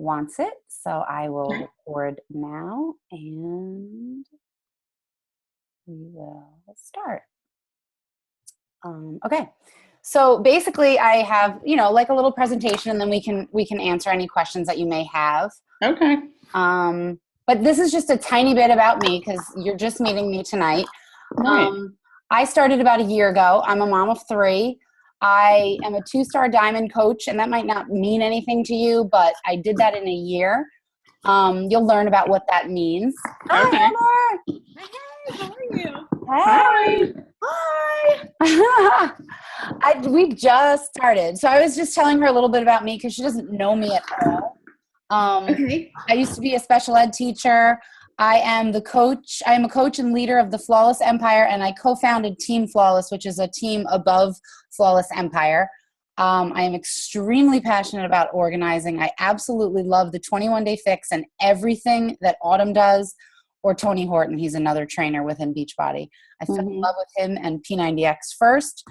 wants it. So I will record now and we will start. Okay. So basically I have, like a little presentation, and then we can answer any questions that you may have. Okay. But this is just a tiny bit about me because you're just meeting me tonight. Right. I started about a year ago. I'm a mom of 3. I am a 2-star diamond coach, and that might not mean anything to you, but I did that in a year. You'll learn about what that means. Okay. Hi, Emma. Hey, how are you? Hi. Hi. We just started. So I was just telling her a little bit about me because she doesn't know me at all. Okay. I used to be a special ed teacher. I am a coach and leader of the Flawless Empire, and I co-founded Team Flawless, which is a team above Flawless Empire. I am extremely passionate about organizing. I absolutely love the 21-day fix and everything that Autumn does, or Tony Horton. He's another trainer within Beachbody. I fell in love with him and P90X first.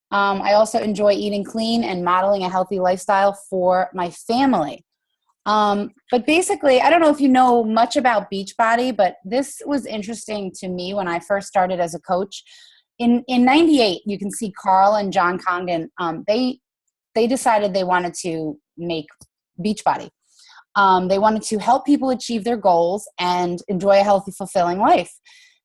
I also enjoy eating clean and modeling a healthy lifestyle for my family. But basically, I don't know if you know much about Beachbody, but this was interesting to me when I first started as a coach. In 98, you can see Carl and John Congdon, they decided they wanted to make Beachbody. They wanted to help people achieve their goals and enjoy a healthy, fulfilling life.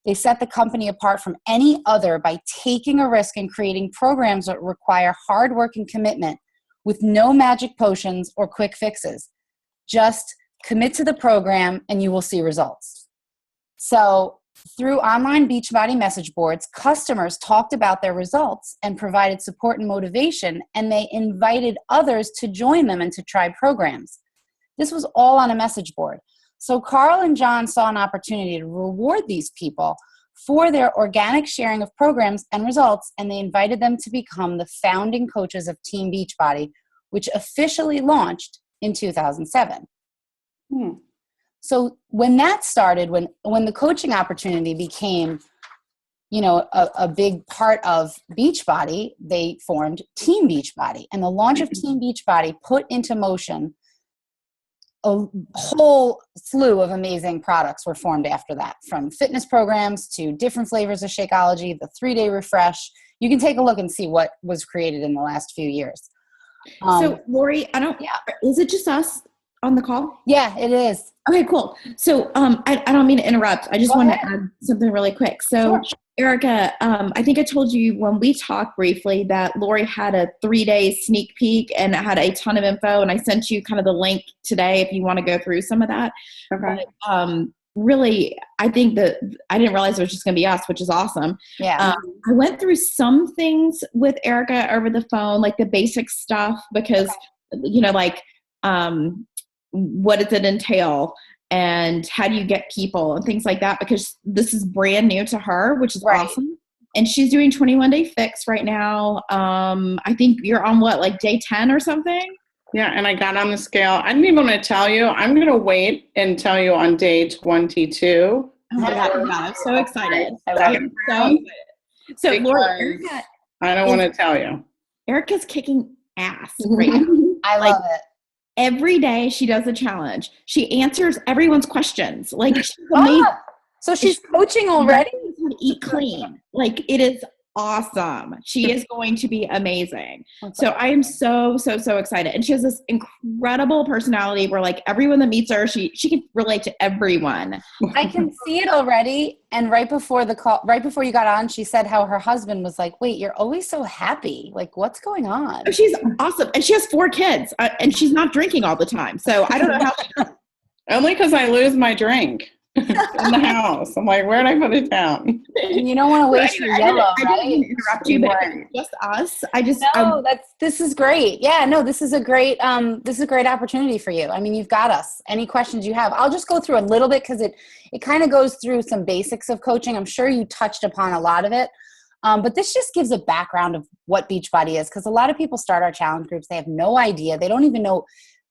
They set the company apart from any other by taking a risk and creating programs that require hard work and commitment with no magic potions or quick fixes. Just commit to the program and you will see results. So through online Beachbody message boards, customers talked about their results and provided support and motivation, and they invited others to join them and to try programs. This was all on a message board. So Carl and John saw an opportunity to reward these people for their organic sharing of programs and results, and they invited them to become the founding coaches of Team Beachbody, which officially launched in 2007. So when that started, when the coaching opportunity became, a big part of Beachbody, they formed Team Beachbody. And the launch of Team Beachbody put into motion a whole slew of amazing products were formed after that, from fitness programs to different flavors of Shakeology, the 3-day refresh. You can take a look and see what was created in the last few years. So Lori, is it just us on the call? Yeah, it is. Okay, cool. So I don't mean to interrupt. I just want to add something really quick. So Sure. Erica, I think I told you when we talked briefly that Lori had a 3-day sneak peek and had a ton of info, and I sent you kind of the link today if you want to go through some of that. Okay. But, really, I think that I didn't realize it was just going to be us, which is awesome. Yeah. I went through some things with Erica over the phone, like the basic stuff, because, what does it entail and how do you get people and things like that, because this is brand new to her, which is awesome. And she's doing 21-day fix right now. I think you're on like day 10 or something? Yeah, and I got on the scale. I didn't even want to tell you. I'm going to wait and tell you on day 22. Oh my God, I'm so excited. I love it. So excited. So Lori, Erica, I don't want to tell you. Erica's kicking ass right now. I love it. Every day she does a challenge. She answers everyone's questions. Like, she's amazing. So she's coaching already? How to eat clean. Like, it is awesome. She is going to be amazing. So I am so, so, so excited. And she has this incredible personality where, like, everyone that meets her, she can relate to everyone. I can see it already. And right before the call, right before you got on, she said how her husband was like, wait, you're always so happy. Like, what's going on? Oh, she's awesome. And she has 4 kids and she's not drinking all the time. So I don't know how. Only because I lose my drink in the house. I'm like, where'd I put it down? And you don't want to waste your yellow, I right? didn't interrupt you, but it's just us. This is great. Yeah, no, this is a great opportunity for you. I mean, you've got us. Any questions you have? I'll just go through a little bit because it kind of goes through some basics of coaching. I'm sure you touched upon a lot of it. But this just gives a background of what Beachbody is, because a lot of people start our challenge groups. They have no idea. They don't even know.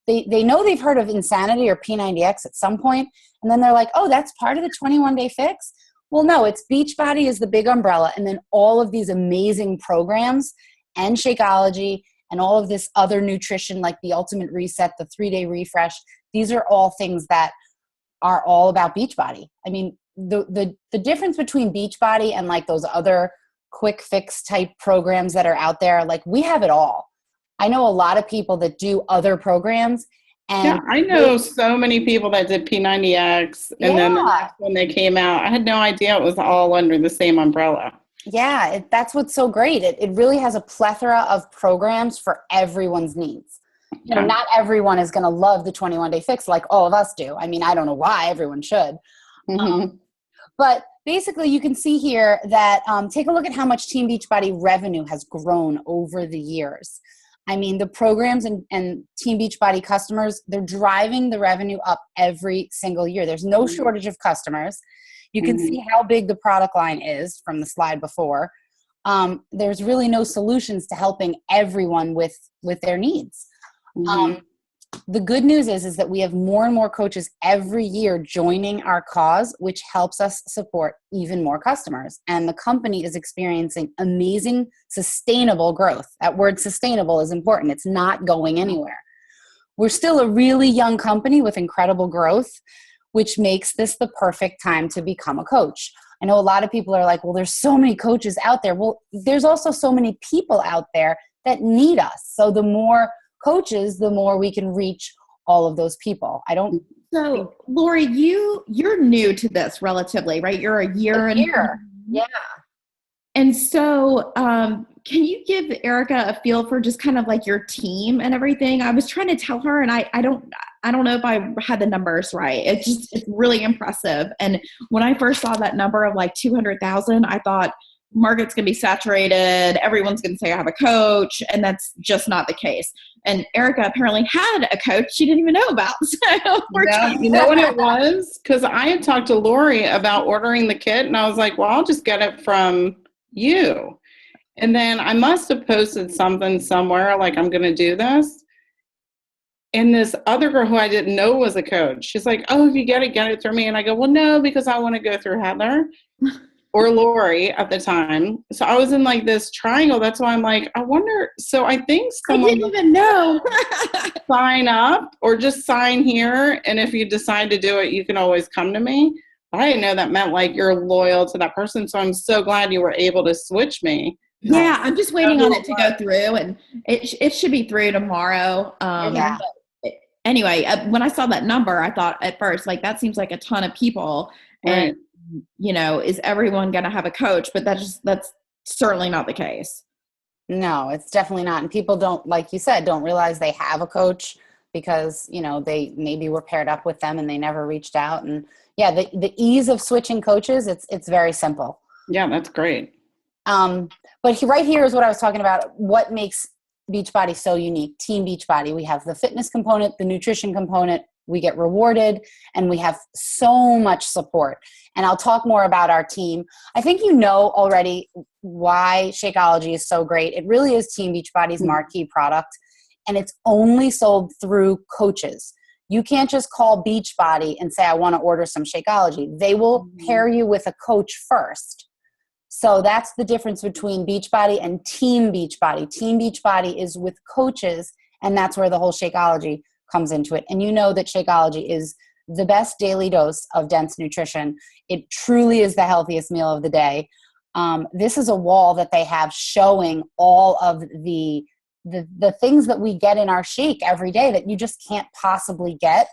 They know they've heard of Insanity or P90X at some point, and then they're like, oh, that's part of the 21-day fix? Well, no, it's Beachbody is the big umbrella, and then all of these amazing programs and Shakeology and all of this other nutrition, like the Ultimate Reset, the 3-day refresh. These are all things that are all about Beachbody. I mean, the difference between Beachbody and like those other quick fix type programs that are out there, like we have it all. I know a lot of people that do other programs. And yeah, I know so many people that did P90X, and then the next when they came out, I had no idea it was all under the same umbrella. Yeah, that's what's so great. It really has a plethora of programs for everyone's needs. You know, not everyone is going to love the 21-day fix like all of us do. I mean, I don't know why everyone should. But basically, you can see here that take a look at how much Team Beachbody revenue has grown over the years. I mean, the programs and Team Beachbody customers, they're driving the revenue up every single year. There's no shortage of customers. You can see how big the product line is from the slide before. There's really no solutions to helping everyone with their needs. The good news is that we have more and more coaches every year joining our cause, which helps us support even more customers. And the company is experiencing amazing, sustainable growth. That word sustainable is important. It's not going anywhere. We're still a really young company with incredible growth, which makes this the perfect time to become a coach. I know a lot of people are like, well, there's so many coaches out there. Well, there's also so many people out there that need us. So the more coaches, the more we can reach all of those people. So Lori, you're new to this relatively, right? You're a year. Yeah. And so can you give Erica a feel for just kind of like your team and everything? I was trying to tell her, and I don't know if I had the numbers right. It's really impressive. And when I first saw that number of like 200,000, I thought, market's going to be saturated. Everyone's going to say I have a coach, and that's just not the case. And Erica apparently had a coach she didn't even know about. So you know what it was? Because I had talked to Lori about ordering the kit, and I was like, well, I'll just get it from you. And then I must have posted something somewhere like, I'm going to do this. And this other girl who I didn't know was a coach, she's like, oh, if you get it through me. And I go, well, no, because I want to go through Heather. Or Lori at the time. So I was in like this triangle. That's why I'm like, I wonder. So I think someone I didn't even know. sign up or just sign here. And if you decide to do it, you can always come to me. But I didn't know that meant like you're loyal to that person. So I'm so glad you were able to switch me. Yeah, I'm just waiting on it to go through, and it should be through tomorrow. Anyway, when I saw that number, I thought at first, like, that seems like a ton of people. Right. And you know, is everyone going to have a coach? But that's certainly not the case. No, it's definitely not. And people don't, like you said, don't realize they have a coach because, you know, they maybe were paired up with them and they never reached out. And yeah, the ease of switching coaches, it's very simple. Yeah, that's great. But right here is what I was talking about. What makes Beachbody so unique? Team Beachbody. We have the fitness component, the nutrition component. We get rewarded, and we have so much support. And I'll talk more about our team. I think you know already why Shakeology is so great. It really is Team Beachbody's marquee product, and it's only sold through coaches. You can't just call Beachbody and say, I want to order some Shakeology. They will pair you with a coach first. So that's the difference between Beachbody and Team Beachbody. Team Beachbody is with coaches, and that's where the whole Shakeology comes into it. And you know that Shakeology is the best daily dose of dense nutrition. It truly is the healthiest meal of the day. This is a wall that they have showing all of the things that we get in our shake every day that you just can't possibly get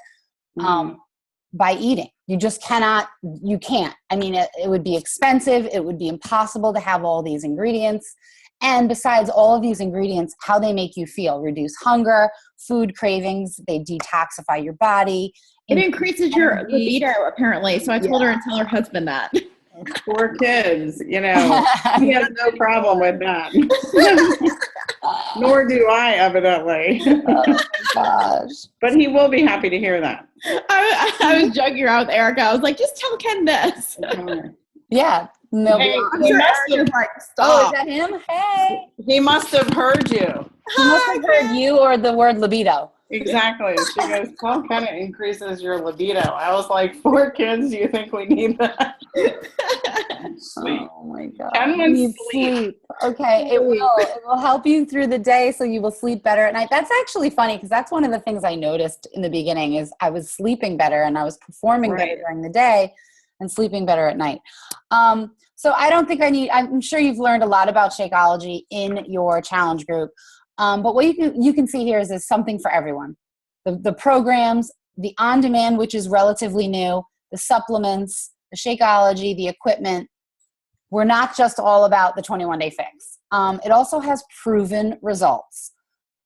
by eating. You just cannot, you can't. I mean, it would be expensive. It would be impossible to have all these ingredients. And besides all of these ingredients, how they make you feel: reduce hunger, food cravings, they detoxify your body. It increases your libido, apparently. So I told her and tell her husband that. Poor kids, you know, he has no problem with that. Nor do I, evidently. Oh my gosh. But he will be happy to hear that. I was joking around with Erica. I was like, just tell Ken this. Yeah. No, hey, I'm sure Erica's like, stop. Oh, is that him? Hey. He must have heard you. He must have heard you or the word libido. Exactly. She goes, well, kind of increases your libido. I was like, 4 kids, do you think we need that? Sleep. Oh my God. Ken You wants need sleep. Okay, it will. It will help you through the day so you will sleep better at night. That's actually funny because that's one of the things I noticed in the beginning is I was sleeping better and I was performing better during the day and sleeping better at night. So I don't think I'm sure you've learned a lot about Shakeology in your challenge group. But what you can see here is something for everyone. The programs, the on-demand, which is relatively new, the supplements, the Shakeology, the equipment. We're not just all about the 21-day fix. It also has proven results.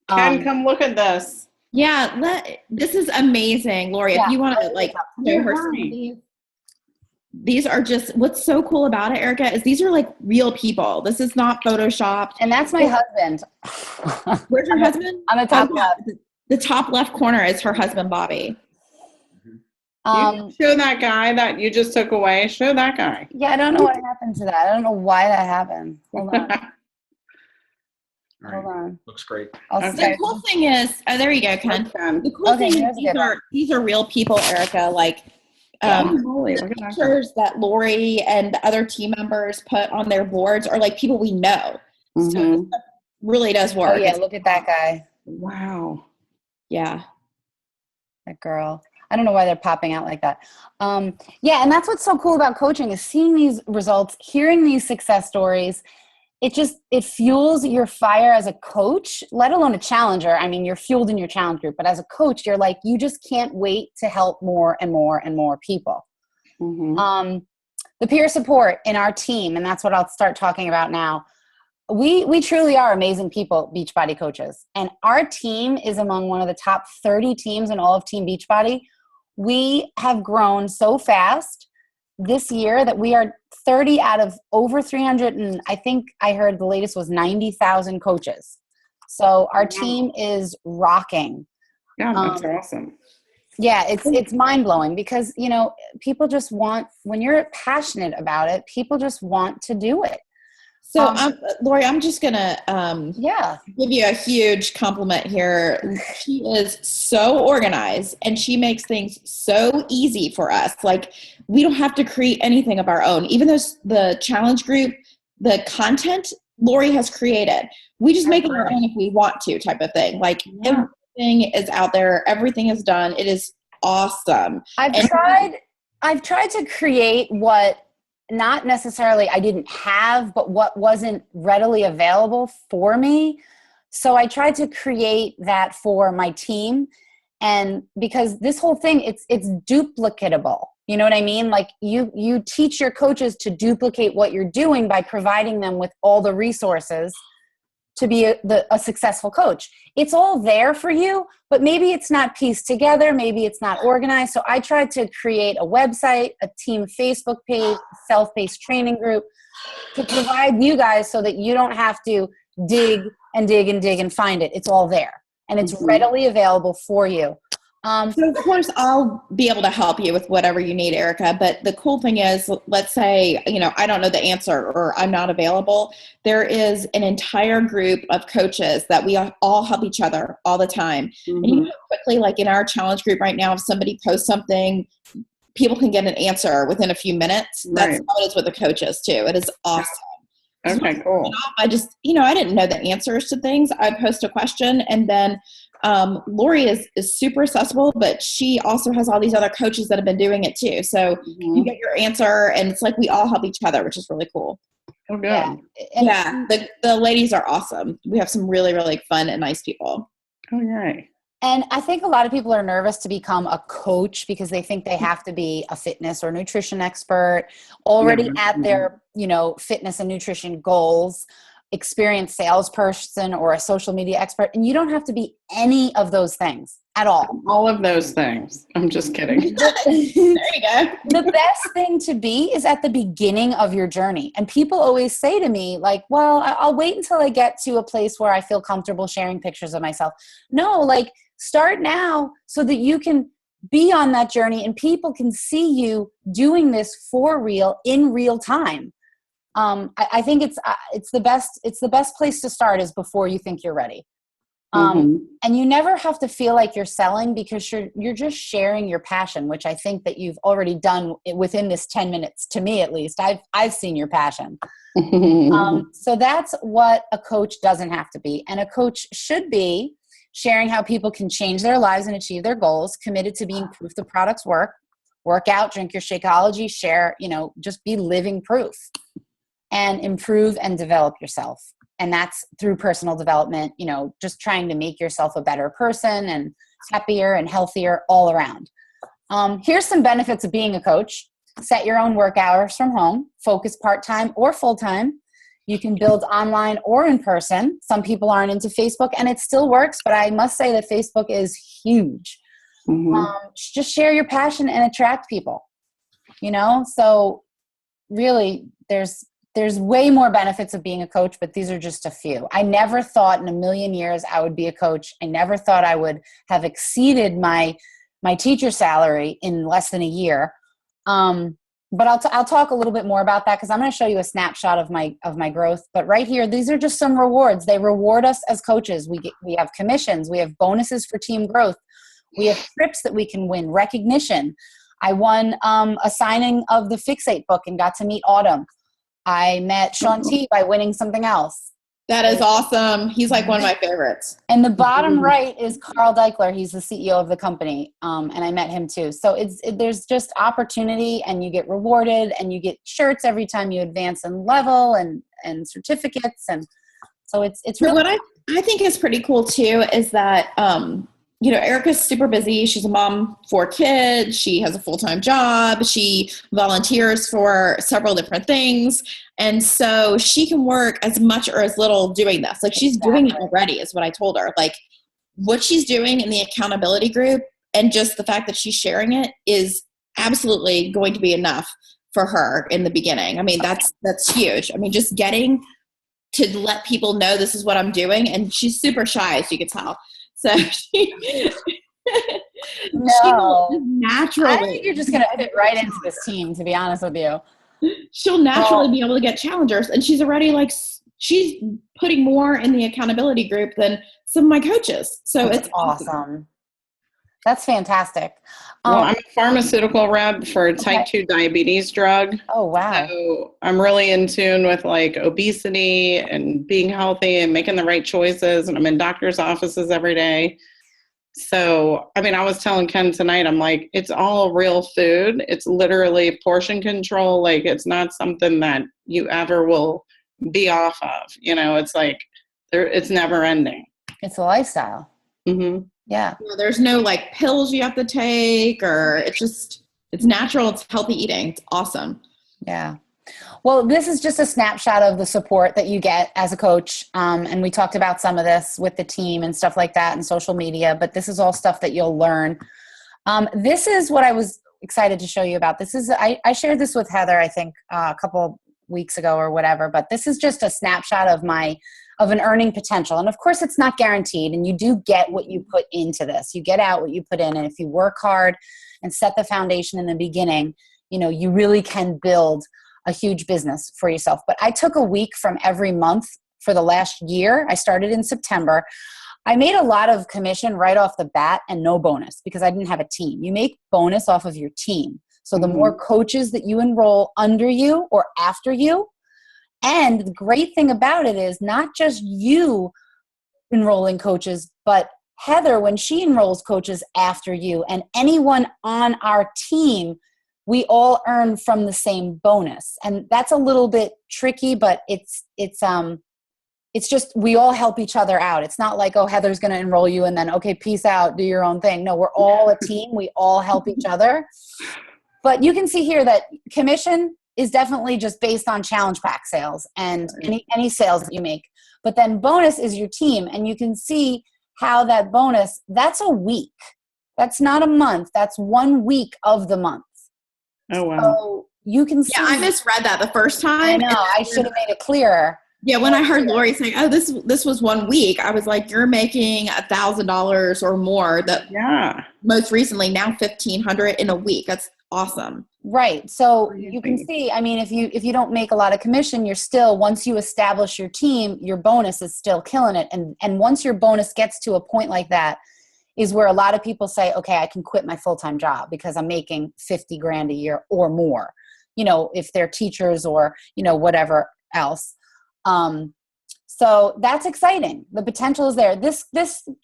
Ken, come look at this. Yeah, this is amazing, Lori. If you want to show her some of these are just, what's so cool about it, Erica, is these are like real people. This is not photoshopped. And that's my husband. Where's your husband? On the top left. The top left corner is her husband, Bobby. You show that guy that you just took away. Show that guy. Yeah, I don't know what happened to that. I don't know why that happened. Hold on. Hold on. Looks great. The cool thing is, there you go, Ken. The cool thing is these are real people, Erica. Like pictures that Lori and the other team members put on their boards are like people we know. So it really does work. Oh yeah, look at that guy. Wow. Yeah. That girl. I don't know why they're popping out like that. Yeah, and that's what's so cool about coaching is seeing these results, hearing these success stories. It fuels your fire as a coach, let alone a challenger. I mean, you're fueled in your challenge group, but as a coach, you're like, you just can't wait to help more and more and more people. The peer support in our team, and that's what I'll start talking about now. We truly are amazing people, Beachbody coaches. And our team is among one of the top 30 teams in all of Team Beachbody. We have grown so fast this year that we are 30 out of over 300. And I think I heard the latest was 90,000 coaches. So our team is rocking. Yeah, that's awesome. Yeah, it's mind-blowing because, people just want, when you're passionate about it, people just want to do it. So, Lori, I'm just going to give you a huge compliment here. She is so organized and she makes things so easy for us. Like, we don't have to create anything of our own. Even though the challenge group, the content Lori has created, we just make it our own if we want to, type of thing. Like, everything is out there. Everything is done. It is awesome. I've tried to create what not necessarily I didn't have, but what wasn't readily available for me. So I tried to create that for my team. And because this whole thing, it's duplicatable. You know what I mean? Like you teach your coaches to duplicate what you're doing by providing them with all the resources to be a successful coach. It's all there for you, but maybe it's not pieced together. Maybe it's not organized. So I tried to create a website, a team Facebook page, self-paced training group to provide you guys so that you don't have to dig and dig and dig and find it. It's all there and it's readily available for you. So of course I'll be able to help you with whatever you need, Erica. But the cool thing is, let's say, I don't know the answer or I'm not available. There is an entire group of coaches that we all help each other all the time. And quickly, like in our challenge group right now, if somebody posts something, people can get an answer within a few minutes. That's how it is with the coaches too. It is awesome. Okay, cool. I just, I didn't know the answers to things. I post a question and then Lori is super accessible, but she also has all these other coaches that have been doing it too. So you get your answer and it's like we all help each other, which is really cool. Oh, good. Yeah. The ladies are awesome. We have some really, really fun and nice people. Oh, yay. And I think a lot of people are nervous to become a coach because they think they have to be a fitness or nutrition expert already at their, fitness and nutrition goals, experienced salesperson or a social media expert. And you don't have to be any of those things at all. All of those things. I'm just kidding. There you go. The best thing to be is at the beginning of your journey. And people always say to me like, well, I'll wait until I get to a place where I feel comfortable sharing pictures of myself. No, like start now so that you can be on that journey and people can see you doing this for real in real time. I think it's the best place to start is before you think you're ready. And you never have to feel like you're selling, because you're just sharing your passion, which I think that you've already done within this 10 minutes, to me at least. I've seen your passion. So that's what a coach doesn't have to be. And a coach should be sharing how people can change their lives and achieve their goals, committed to being proof the products work out, drink your Shakeology, share, just be living proof, and improve and develop yourself. And that's through personal development, just trying to make yourself a better person and happier and healthier all around. Here's some benefits of being a coach. Set your own work hours from home, focus part-time or full-time. You can build online or in person. Some people aren't into Facebook, and it still works, but I must say that Facebook is huge. Just share your passion and attract people, so really there's way more benefits of being a coach, but these are just a few. I never thought in a million years I would be a coach. I never thought I would have exceeded my teacher salary in less than a year. But I'll talk a little bit more about that, because I'm going to show you a snapshot of my growth. But right here, these are just some rewards. They reward us as coaches. We have commissions. We have bonuses for team growth. We have trips that we can win, recognition. I won a signing of the Fixate book and got to meet Autumn. I met Sean T by winning something else. That is awesome. He's like one of my favorites. And the bottom right is Carl Deichler. He's the CEO of the company. And I met him too. So there's just opportunity, and you get rewarded, and you get shirts every time you advance in level, and certificates. And so it's really. What I think is pretty cool too is that, Erica's super busy. She's a mom, 4 kids. She has a full-time job. She volunteers for several different things. And so she can work as much or as little doing this. Like, she's doing it already, is what I told her. Like, what she's doing in the accountability group, and just the fact that she's sharing it, is absolutely going to be enough for her in the beginning. I mean, that's huge. I mean, just getting to let people know this is what I'm doing. And she's super shy, as you can tell. So she naturally. I think you're just going to fit right into this team, to be honest with you. She'll naturally be able to get challengers, and she's already she's putting more in the accountability group than some of my coaches. So it's awesome. That's fantastic. Well, I'm a pharmaceutical rep for type 2 diabetes drug. Oh, wow. So I'm really in tune with obesity and being healthy and making the right choices. And I'm in doctor's offices every day. So, I was telling Ken tonight, I'm like, it's all real food. It's literally portion control. It's not something that you ever will be off of. It's it's never ending. It's a lifestyle. Mm-hmm. Yeah. There's no pills you have to take, or it's natural. It's healthy eating. It's awesome. Yeah. Well, this is just a snapshot of the support that you get as a coach. And we talked about some of this with the team and stuff like that and social media, but this is all stuff that you'll learn. This is what I was excited to show you about. I shared this with Heather, I think a couple weeks ago or whatever, but this is just a snapshot of an earning potential. And of course it's not guaranteed, and you do get what you put into this. You get out what you put in. And if you work hard and set the foundation in the beginning, you really can build a huge business for yourself. But I took a week from every month for the last year. I started in September. I made a lot of commission right off the bat and no bonus, because I didn't have a team. You make bonus off of your team. So the more coaches that you enroll under you or after you. And the great thing about it is not just you enrolling coaches, but Heather, when she enrolls coaches after you, and anyone on our team, we all earn from the same bonus. And that's a little bit tricky, but it's just, we all help each other out. It's not like, oh, Heather's going to enroll you and then, okay, peace out, do your own thing. No, we're all a team. We all help each other. But you can see here that commission is definitely just based on challenge pack sales and any sales that you make. But then bonus is your team. And you can see how that bonus, that's a week. That's not a month. That's 1 week of the month. Oh, wow. So you can see. Yeah, I misread that the first time. I know. I should have made it clearer. Yeah, when I heard Lori saying, oh, this was 1 week, I was like, you're making $1,000 or more. That most recently, now $1,500 in a week. That's awesome. Right. So you can see, I mean, if you don't make a lot of commission, you're still, once you establish your team, your bonus is still killing it. And once your bonus gets to a point like that is where a lot of people say, okay, I can quit my full-time job because I'm making 50 grand a year or more, if they're teachers or, whatever else. So that's exciting. The potential is there. This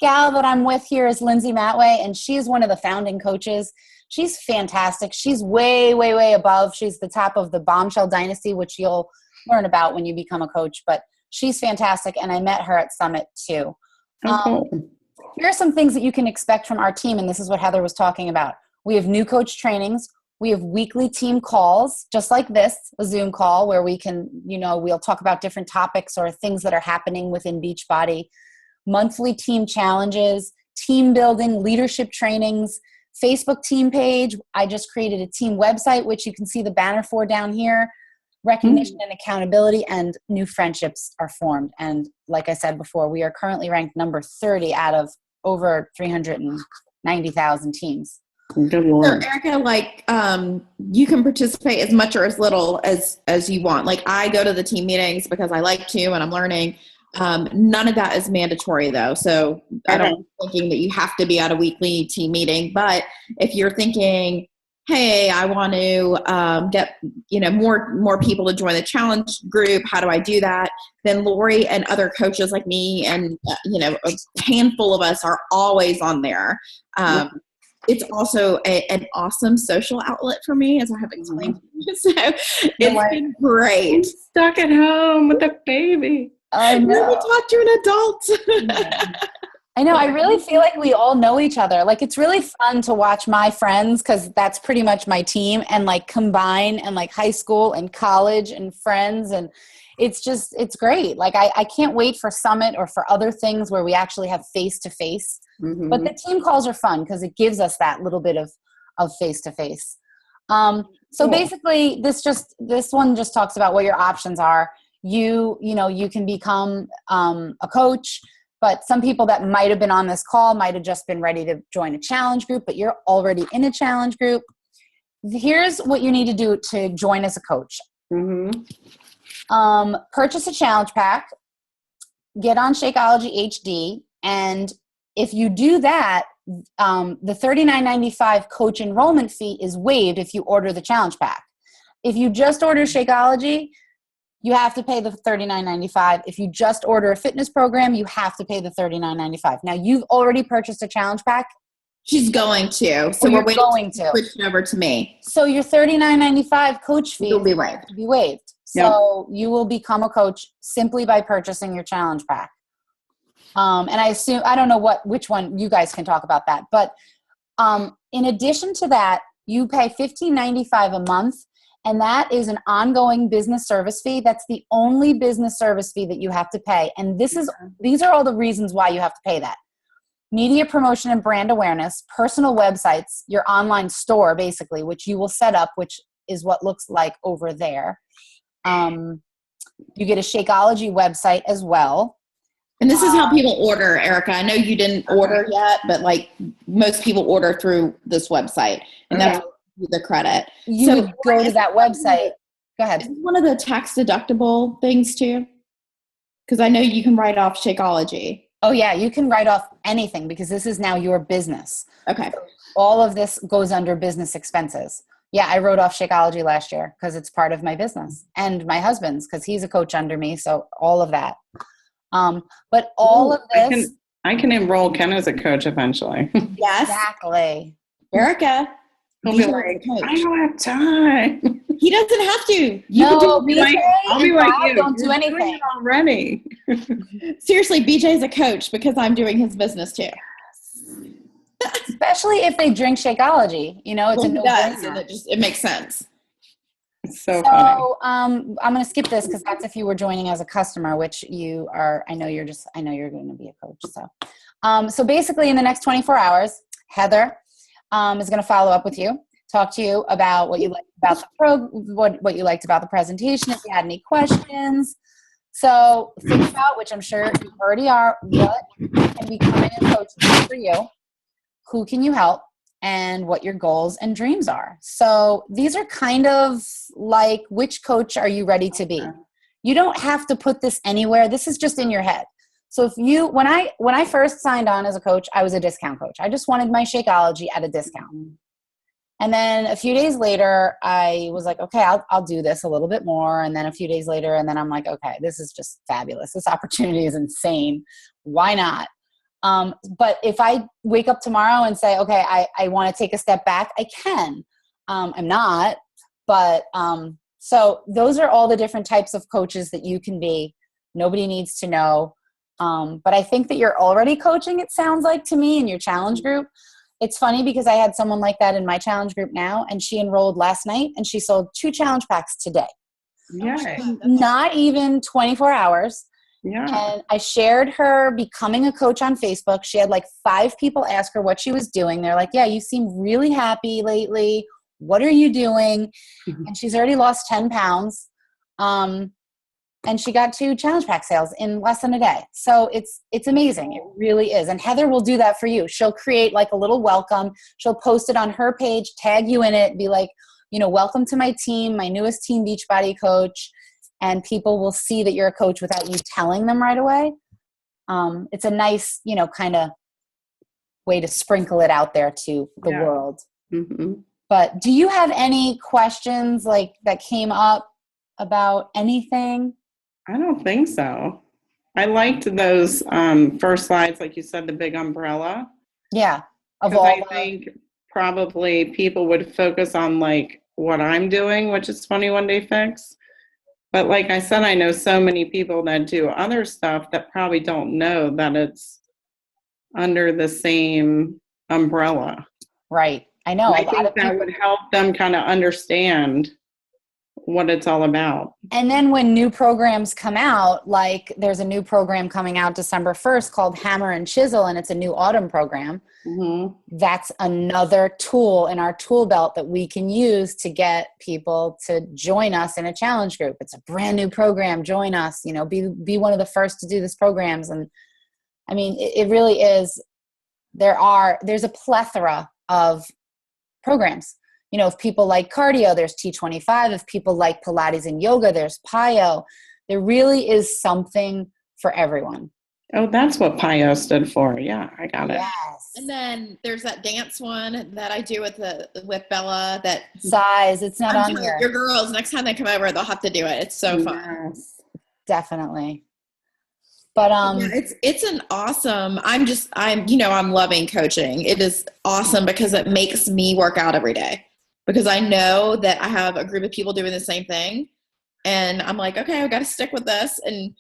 gal that I'm with here is Lindsay Matway, and she is one of the founding coaches. She's fantastic. She's way, way, way above. She's the top of the Bombshell Dynasty, which you'll learn about when you become a coach. But she's fantastic, and I met her at Summit too. Here are some things that you can expect from our team, and this is what Heather was talking about. We have new coach trainings. We have weekly team calls, just like this, a Zoom call where we can, we'll talk about different topics or things that are happening within Beachbody. Monthly team challenges, team building, leadership trainings, Facebook team page. I just created a team website, which you can see the banner for down here. Recognition and accountability, and new friendships are formed. And like I said before, we are currently ranked number 30 out of over 390,000 teams. Good Lord. So Erica, you can participate as much or as little as you want. Like, I go to the team meetings because I like to and I'm learning. None of that is mandatory though. So I don't thinking that you have to be at a weekly team meeting, but if you're thinking, hey, I want to get, more people to join the challenge group. How do I do that? Then Lori and other coaches like me and, a handful of us are always on there. It's also an awesome social outlet for me, as I have explained. So it's been great. I'm stuck at home with a baby. I know. Let me talk to an adult. I know. I really feel like we all know each other. Like, it's really fun to watch my friends, because that's pretty much my team, and combine and high school and college and friends. And it's great. Like, I can't wait for Summit or for other things where we actually have face-to-face. Mm-hmm. But the team calls are fun because it gives us that little bit of face-to-face. So basically this one just talks about what your options are. You can become a coach, but some people that might have been on this call might have just been ready to join a challenge group, but you're already in a challenge group. Here's what you need to do to join as a coach. Mm-hmm. Purchase a challenge pack, get on Shakeology HD, and if you do that, the $39.95 coach enrollment fee is waived if you order the challenge pack. If you just order Shakeology, you have to pay the $39.95. If you just order a fitness program, you have to pay the $39.95. Now, you've already purchased a challenge pack. She's going to. So we're waiting to switch it over to me. So your $39.95 coach fee will be waived. So you will become a coach simply by purchasing your challenge pack. And I assume, I don't know which one, you guys can talk about that. But in addition to that, you pay $15.95 a month, and that is an ongoing business service fee. That's the only business service fee that you have to pay. And these are all the reasons why you have to pay that. Media promotion and brand awareness, personal websites, your online store, basically, which you will set up, which is what looks like over there. You get a Shakeology website as well. And this is how people order, Erica. I know you didn't order yet, but most people order through this website, and that's the credit. You would go to that website. Go ahead. Is this one of the tax deductible things too? Because I know you can write off Shakeology. Oh yeah, you can write off anything because this is now your business. Okay. All of this goes under business expenses. Yeah, I wrote off Shakeology last year because it's part of my business, and my husband's because he's a coach under me. So all of that. But all of this, I can enroll Ken as a coach eventually. Yes, exactly. Erica, he'll be like, I don't have time. He doesn't have to. I'll be like you. Don't do anything. Doing it already. Seriously, BJ's a coach because I'm doing his business too. Especially if they drink Shakeology, it's a no-brainer. It makes sense. It's so funny. I'm going to skip this because that's if you were joining as a customer, which you are. I know you're going to be a coach. So basically, in the next 24 hours, Heather is going to follow up with you, talk to you about what you liked about the what you liked about the presentation. If you had any questions, so think about, which I'm sure you already are, what can becoming a coach do for you? Who can you help? and what your goals and dreams are. So these are kind of like, which coach are you ready to be? You don't have to put this anywhere. This is just in your head. So if you, when I first signed on as a coach, I was a discount coach. I just wanted my Shakeology at a discount. And then a few days later, I was like, okay, I'll do this a little bit more. And then a few days later, and then I'm like, okay, this is just fabulous. This opportunity is insane. Why not? But if I wake up tomorrow and say, okay, I want to take a step back, I can. I'm not, but so those are all the different types of coaches that you can be. Nobody needs to know. But I think that you're already coaching, it sounds like to me, in your challenge group. It's funny because I had someone like that in my challenge group now, and she enrolled last night and she sold 2 challenge packs today. Yeah. Not even 24 hours. Yeah. And I shared her becoming a coach on Facebook. She had like 5 people ask her what she was doing. They're like, yeah, you seem really happy lately. What are you doing? And she's already lost 10 pounds. And she got 2 challenge pack sales in less than a day. So it's amazing. It really is. And Heather will do that for you. She'll create like a little welcome. She'll post it on her page, tag you in it, be like, welcome to my team, my newest Team Beachbody coach. And people will see that you're a coach without you telling them right away. It's a nice, kind of way to sprinkle it out there to the world. Mm-hmm. But do you have any questions like that came up about anything? I don't think so. I liked those first slides, like you said, the big umbrella. Yeah. I think probably people would focus on like what I'm doing, which is 21 Day Fix. But like I said, I know so many people that do other stuff that probably don't know that it's under the same umbrella. Right. I know. I think that would help them kind of understand what it's all about. And then when new programs come out, like there's a new program coming out December 1st called Hammer and Chisel, and it's a new autumn program. Mm-hmm. That's another tool in our tool belt that we can use to get people to join us in a challenge group. It's a brand new program. Join us, be one of the first to do this programs. And I mean, it really is. There's a plethora of programs. If people like cardio, there's T25. If people like Pilates and yoga, there's PIO. There really is something for everyone. Oh, that's what PIO stood for. Yeah, I got it. Yes. And then there's that dance one that I do with Bella. That size. It's not on here. Your girls, next time they come over, they'll have to do it. It's so fun. Yes, definitely. But it's an awesome. I'm loving coaching. It is awesome because it makes me work out every day. Because I know that I have a group of people doing the same thing. And I'm like, okay, I've got to stick with this. And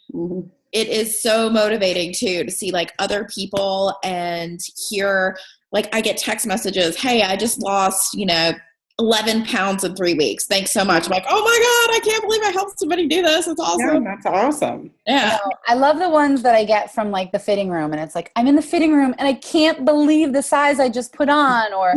it is so motivating too, to see like other people and hear, like I get text messages. Hey, I just lost, 11 pounds in 3 weeks. Thanks so much. I'm like, oh my God, I can't believe I helped somebody do this. It's awesome. Yeah, that's awesome. Yeah. I love the ones that I get from like the fitting room, and it's like, I'm in the fitting room and I can't believe the size I just put on, or,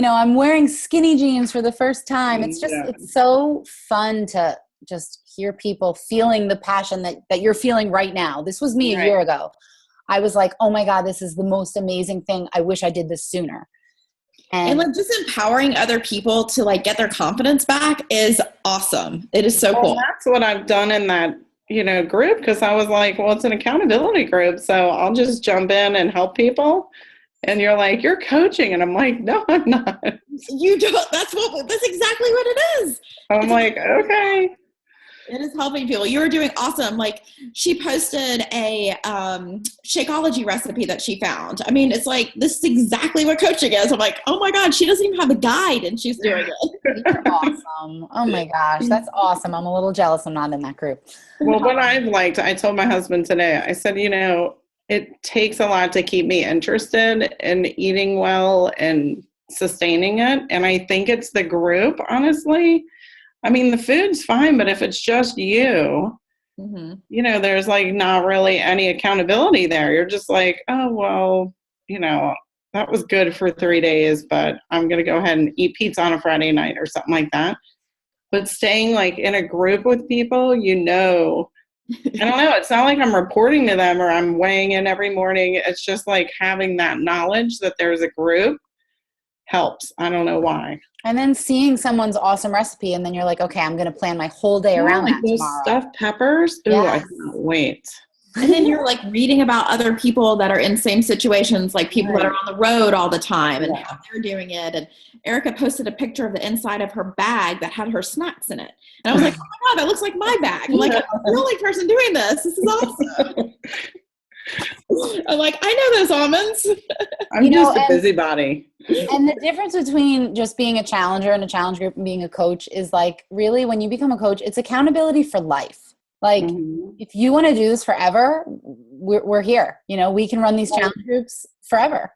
I'm wearing skinny jeans for the first time. It's just, it's so fun to just hear people feeling the passion that you're feeling right now. This was me a year ago. I was like, oh my God, this is the most amazing thing. I wish I did this sooner. And like just empowering other people to like get their confidence back is awesome. It is so cool. That's what I've done in that, group. Cause I was like, well, it's an accountability group. So I'll just jump in and help people. And you're like, you're coaching. And I'm like, no, I'm not. You don't, that's exactly what it is. I'm like, okay. It is helping people. You are doing awesome. Like she posted a Shakeology recipe that she found. I mean, it's like, this is exactly what coaching is. I'm like, oh my God, she doesn't even have a guide and she's doing it. You're awesome. Oh my gosh, that's awesome. I'm a little jealous I'm not in that group. Well, what I've liked, I told my husband today, I said, it takes a lot to keep me interested in eating well and sustaining it. And I think it's the group, honestly. I mean, the food's fine, but if it's just you, there's like not really any accountability there. You're just like, oh, well, that was good for 3 days, but I'm going to go ahead and eat pizza on a Friday night or something like that. But staying like in a group with people, I don't know. It's not like I'm reporting to them or I'm weighing in every morning. It's just like having that knowledge that there's a group helps. I don't know why. And then seeing someone's awesome recipe, and then you're like, okay, I'm going to plan my whole day around like that those tomorrow. stuffed peppers. Ooh, I can't wait. And then you're like reading about other people that are in same situations, like people that are on the road all the time and how they're doing it. And Erica posted a picture of the inside of her bag that had her snacks in it. And I was like, oh my God, that looks like my bag. I'm like, I'm the only person doing this. This is awesome. I'm like, I know those almonds. I'm just a busybody. And the difference between just being a challenger in a challenge group and being a coach is like, really, when you become a coach, it's accountability for life. Like, if you want to do this forever, we're here. You know, we can run these challenge groups forever.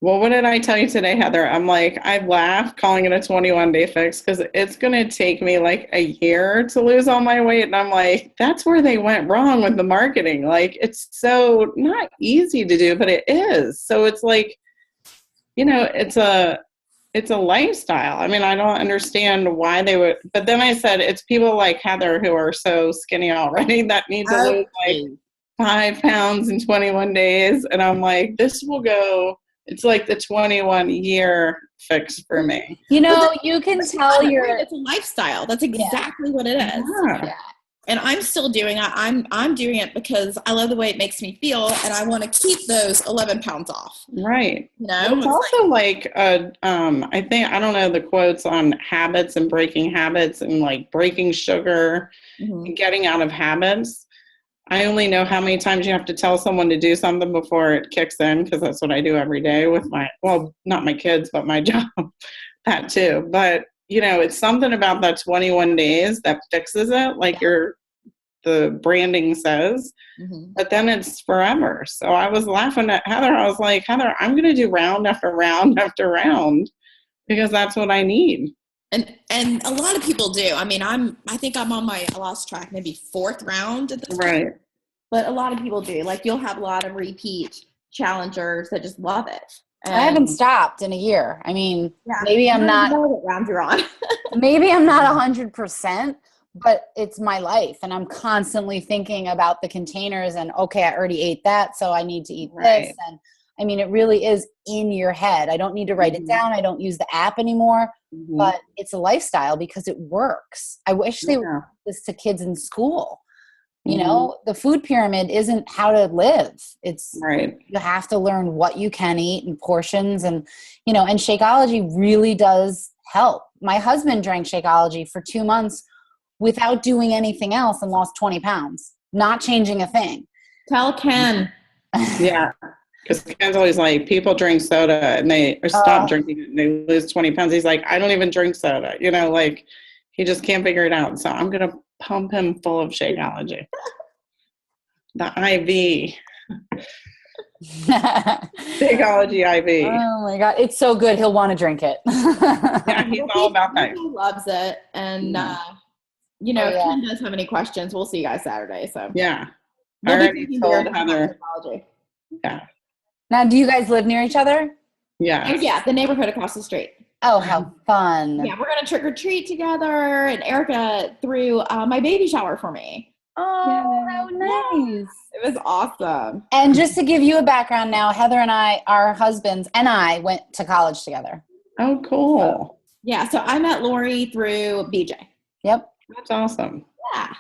Well, what did I tell you today, Heather? I'm like, I laugh calling it a 21-day fix because it's going to take me like a year to lose all my weight. And I'm like, that's where they went wrong with the marketing. Like, it's so not easy to do, but it is. So it's like, you know, it's a lifestyle. I mean, I don't understand why they would, but then I said, it's people like Heather who are so skinny already that need to lose like 5 pounds in 21 days. And I'm like, this will go, it's like the 21-year fix for me. You know, you can tell it's a lifestyle. That's exactly what it is. Yeah. And I'm still doing it. I'm doing it because I love the way it makes me feel, and I want to keep those 11 pounds off. Right. You know, well, it's also like I think, I don't know the quotes on habits and breaking habits and like breaking sugar and getting out of habits. I only know how many times you have to tell someone to do something before it kicks in, because that's what I do every day with not my kids, but my job, that too. But you know, it's something about that 21 days that fixes it, like the branding says, but then it's forever. So I was laughing at Heather. I was like, Heather, I'm going to do round after round after round because that's what I need. And a lot of people do. I mean, I think I'm on I lost track, maybe 4th round at this point. But a lot of people do. Like, you'll have a lot of repeat challengers that just love it. I haven't stopped in a year. I mean, maybe I I'm not. know what round you're on. Maybe I'm not 100%, but it's my life, and I'm constantly thinking about the containers. And okay, I already ate that, so I need to eat this. And I mean, it really is in your head. I don't need to write it down. I don't use the app anymore, but it's a lifestyle because it works. I wish they would do this to kids in school. You know, the food pyramid isn't how to live. It's you have to learn what you can eat and portions, and, you know, and Shakeology really does help. My husband drank Shakeology for 2 months without doing anything else and lost 20 pounds, not changing a thing. Tell Ken. Yeah. Because Ken's always like, people drink soda and they stop drinking it and they lose 20 pounds. He's like, I don't even drink soda. You know, like, he just can't figure it out. So I'm going to pump him full of Shakeology. The IV. Shakeology IV. Oh my God. It's so good. He'll want to drink it. Yeah, he's all about that. He loves it. And, you know, if Ken does have any questions, we'll see you guys Saturday. So yeah. I already told Heather. Yeah. Now, do you guys live near each other? Yeah. Oh, yeah. The neighborhood across the street. Oh, how fun. Yeah, we're going to trick or treat together. And Erica threw my baby shower for me. Oh, how nice. It was awesome. And just to give you a background now, Heather and I, our husbands and I went to college together. Oh, cool. So I met Lori through BJ. Yep. That's awesome. Yeah.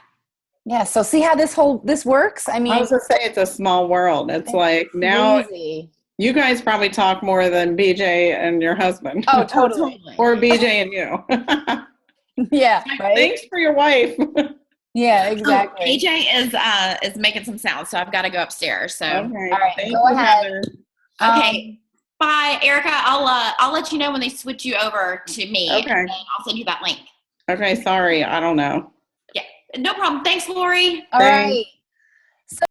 Yeah. So see how this works? I mean, I was going to say, it's a small world. It's like now crazy. You guys probably talk more than BJ and your husband. Oh, totally. Or BJ and you. Yeah. Right? Thanks for your wife. Yeah, exactly. AJ is making some sounds, so I've got to go upstairs. So okay. All right, go ahead. Okay. Bye, Erica. I'll let you know when they switch you over to me. Okay. And I'll send you that link. Okay, sorry. I don't know. Yeah. No problem. Thanks, Lori. All right.